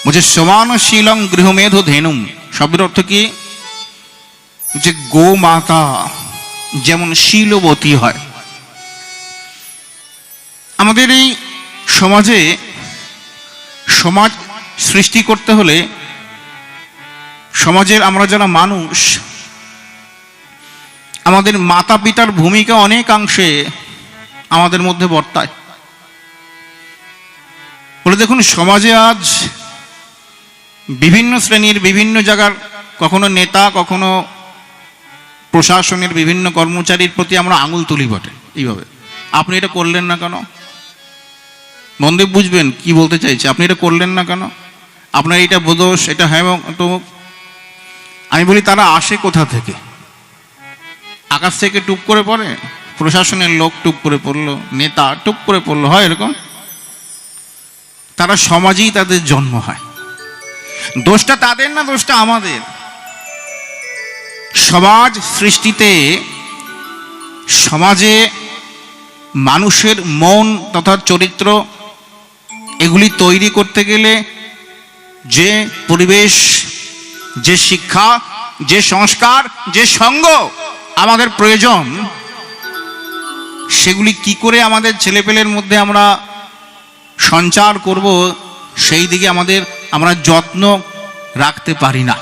বলছে সমানশীলং গৃহমেধ ধেনুম, শব্দের অর্থ কি? যে গো মাতা যেমন শীলবতী হয়। আমাদের এই সমাজে সমাজ সৃষ্টি করতে হলে সমাজের আমরা যারা মানুষ, আমাদের মাতা পিতার ভূমিকা অনেকাংশে আমাদের মধ্যে বর্তায়। বলে দেখুন, সমাজে আজ বিভিন্ন শ্রেণীর বিভিন্ন জায়গার কখনো নেতা, কখনো প্রশাসনের বিভিন্ন কর্মচারীর প্রতি আমরা আঙুল তুলি বটে। এইভাবে আপনি এটা করলেন না কেন? বন্ধু বুঝবেন কি বলতে চাইছে। আপনি এটা করলেন না কেন? আপনার এটা বোধোস, এটা হ্যাঁ তো। আমি বলি তারা আসে কোথা থেকে? আকাশ থেকে টুক করে পড়ে? প্রশাসনের লোক টুক করে পড়লো, নেতা টুক করে পড়লো, হয় এরকম? তারা সমাজেই তাদের জন্ম হয়। দোষটা তাদের না, দোষটা আমাদের। সমাজ সৃষ্টিতে, সমাজে মানুষের মন তথা চরিত্র এগুলি তৈরি করতে গেলে যে পরিবেশ, যে শিক্ষা, যে সংস্কার, যে সঙ্গ আমাদের প্রয়োজন, সেগুলি কি করে আমাদের ছেলেপেলের মধ্যে আমরা সঞ্চার করব, সেই দিকে আমরা যত্ন রাখতে পারি না।